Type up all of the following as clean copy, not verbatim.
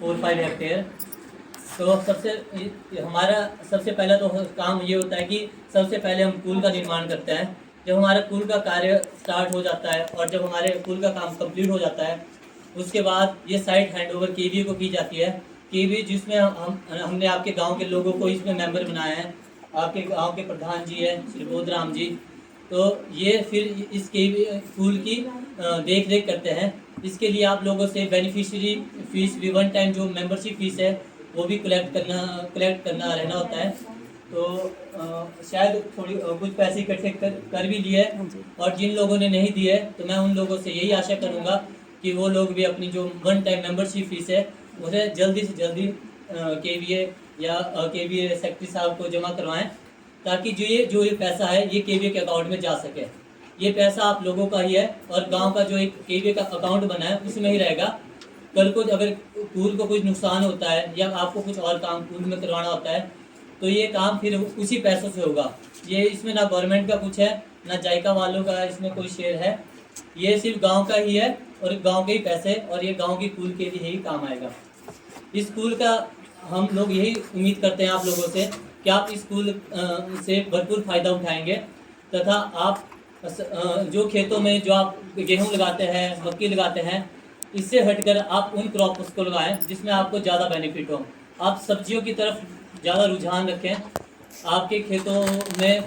4-5 hectare. तो हमारा सबसे पहला तो काम ये होता है कि सबसे पहले हम पुल का निर्माण करते हैं। जब हमारा पुल का कार्य स्टार्ट हो जाता है और जब हमारे पुल का काम कंप्लीट हो जाता है, उसके बाद ये साइट हैंडओवर केवीए को की जाती है। केवीए जिसमें हमने आपके गांव के लोगों को इसमें मेंबर बनाया है। आपके गांव के प्रधान जी हैं श्री बोधराम जी। तो ये फिर इस केवीए पुल की देख रेख करते हैं। इसके लिए आप लोगों से बेनिफिशियरी फीस भी, वन टाइम जो मेंबरशिप फीस है वो भी कलेक्ट करना रहना होता है। तो शायद थोड़ी कुछ पैसे इकट्ठे कर भी लिए, और जिन लोगों ने नहीं दिए तो मैं उन लोगों से यही आशा करूंगा कि वो लोग भी अपनी जो वन टाइम मेंबरशिप फीस है उसे जल्दी से जल्दी केवीए या केवीए सेक्रेटरी साहब को जमा करवाएं, ताकि जो ये पैसा है ये केवीए के अकाउंट में जा सके। ये पैसा आप लोगों का ही है और गांव का जो एक केवीए का अकाउंट बना है उसमें ही रहेगा। कल को अगर पुल को कुछ नुकसान होता है या आपको कुछ और काम पुल में करवाना होता है तो ये काम फिर उसी पैसों से होगा। ये इसमें ना गवर्नमेंट का कुछ है ना जायका वालों का इसमें कोई शेयर है। ये सिर्फ गांव का ही है और गांव के ही पैसे, और ये गांव की पुल के लिए ही काम आएगा। इस पुल का हम लोग यही उम्मीद करते हैं आप लोगों से कि आप इस पुल से भरपूर फ़ायदा उठाएंगे, तथा आप जो खेतों में जो आप गेहूँ लगाते हैं, मक्की लगाते हैं, इससे हटकर आप उन क्रॉप्स को लगाएं जिसमें आपको ज़्यादा बेनिफिट हो। आप सब्जियों की तरफ ज़्यादा रुझान रखें। आपके खेतों में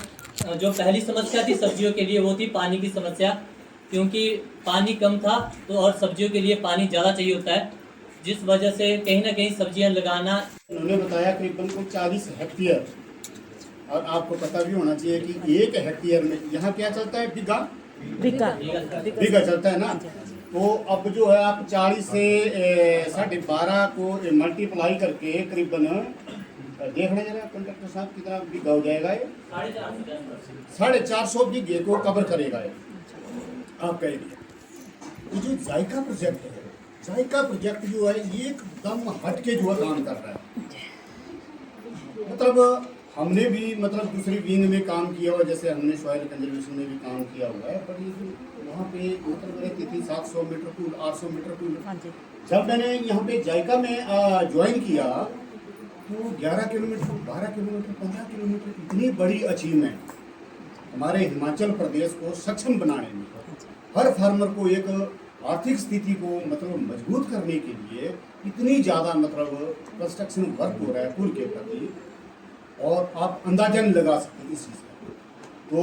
जो पहली समस्या थी सब्जियों के लिए वो थी पानी की समस्या, क्योंकि पानी कम था तो और सब्जियों के लिए पानी ज़्यादा चाहिए होता है, जिस वजह से कहीं ना कहीं सब्जियां लगाना। उन्होंने बताया करीबन को 40 हेक्टेयर, और आपको पता भी होना चाहिए कि 1 हेक्टेयर में यहाँ क्या चलता है, बीघा चलता है ना। तो अब जो है आप 40 से 12.5 को मल्टीप्लाई करके करीबन देख लें जरा कंडक्टर साहब कितना बीघा हो जाएगा। ये 450 बीघे को कवर करेगा ये आपका एरिया। ये जो जायका प्रोजेक्ट है, जायका प्रोजेक्ट जो है ये एकदम हटके जो है काम कर रहा है। मतलब हमने भी दूसरी विंग में काम किया हुआ, जैसे हमने सॉइल कंजर्वेशन में भी काम किया हुआ है, पर ये जो वहाँ पे रहती थी 700 मीटर पुल, 800 मीटर पुल। जब मैंने यहाँ पे जायका में ज्वाइन किया तो 11 किलोमीटर, 12 किलोमीटर, 15 किलोमीटर, इतनी बड़ी अचीवमेंट हमारे हिमाचल प्रदेश को सक्षम बनाने में, हर फार्मर को एक आर्थिक स्थिति को मजबूत करने के लिए इतनी ज़्यादा कंस्ट्रक्शन वर्क हो रहा है पुल के प्रति, और आप अंदाजन लगा सकते हैं इस चीज़ का। तो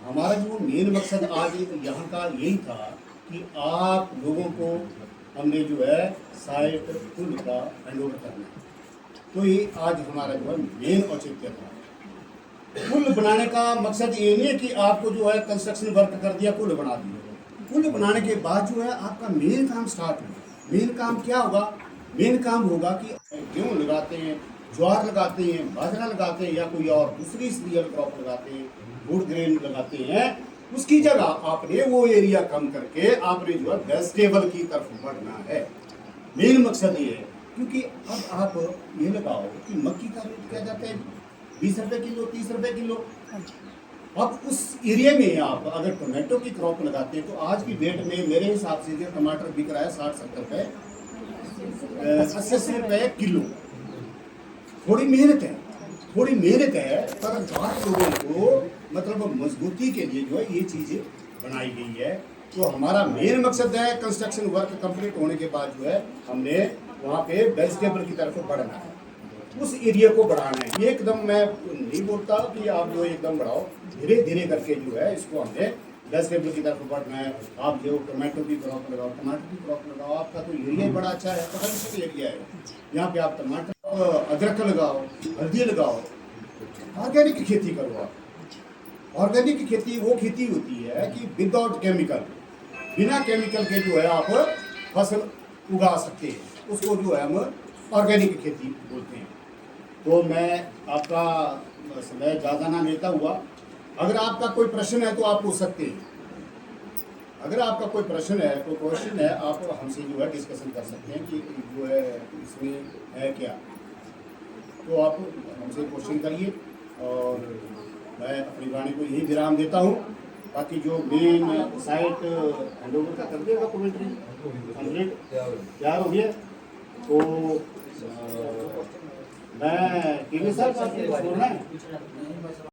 हमारा जो मेन मकसद आज यहाँ का यही था कि आप लोगों को हमने जो है साइट पुल का हैंडओवर करना है। तो ये आज हमारा जो है मेन औचित्य था। पुल बनाने का मकसद ये नहीं है कि आपको जो है कंस्ट्रक्शन वर्क कर दिया, पुल बना दिया। पुल बनाने के बाद जो है आपका मेन काम स्टार्ट होगा। मेन काम क्या होगा? मेन काम होगा कि गेहूँ लगाते हैं, ज्वार लगाते हैं, बाजरा लगाते हैं, या कोई और दूसरी सीरियल क्रॉप लगाते हैं, वुड ग्रेन लगाते हैं, उसकी जगह आपने वो एरिया कम करके आपने जो है वेजिटेबल की तरफ बढ़ना है। मेन मकसद ये है, क्योंकि अब आप ये लगाओ कि मक्की का रेट क्या जाता है 20 रुपये किलो, 30 रुपये किलो। अब उस एरिया में आप अगर टोमेटो की क्रॉप लगाते हैं तो आज की डेट में मेरे हिसाब से जो टमाटर बिक रहा है 60-70 रुपये, 80 रुपये किलो। थोड़ी मेहनत है, पर आप लोगों को मजबूती के लिए जो है ये चीज़ें बनाई गई है। तो हमारा मेन मकसद है कंस्ट्रक्शन वर्क कंप्लीट होने के बाद जो है हमने वहाँ पे वेजिटेबल की तरफ बढ़ना है, उस एरिया को बढ़ाना है। ये एकदम मैं नहीं बोलता कि आप जो एकदम बढ़ाओ, धीरे धीरे करके जो है इसको हमने वेजिटेबल की तरफ बढ़ना है। आप जो टमाटो की क्रॉप लगाओ, टमाटर की क्रॉप लगाओ, आपका तो एरिया बड़ा अच्छा है, पोटेंशियल एरिया है, यहाँ पे आप टमाटर, अदरक लगाओ, हल्दी लगाओ, ऑर्गेनिक खेती करो। आप ऑर्गेनिक खेती वो खेती होती है कि विदाउट केमिकल, बिना केमिकल के जो है आप फसल उगा सकते हैं, उसको जो है हम ऑर्गेनिक खेती बोलते हैं। तो मैं आपका समय ज़्यादा ना लेता हुआ, अगर आपका कोई प्रश्न है तो आप पूछ सकते हैं। अगर आपका कोई प्रश्न है तो क्वेश्चन है, आप हमसे जो है डिस्कशन कर सकते हैं कि जो है इसमें है क्या, तो आप हमसे क्वेश्चन करिए। और मैं अपनी वाणी को यही विराम देता हूँ। बाकी जो मेन साइट हैंडओवर का कर देगा कमेंट्री कंप्लीट तैयार हो गया। तो मैं टीवी साहब बात कर रहा हूँ।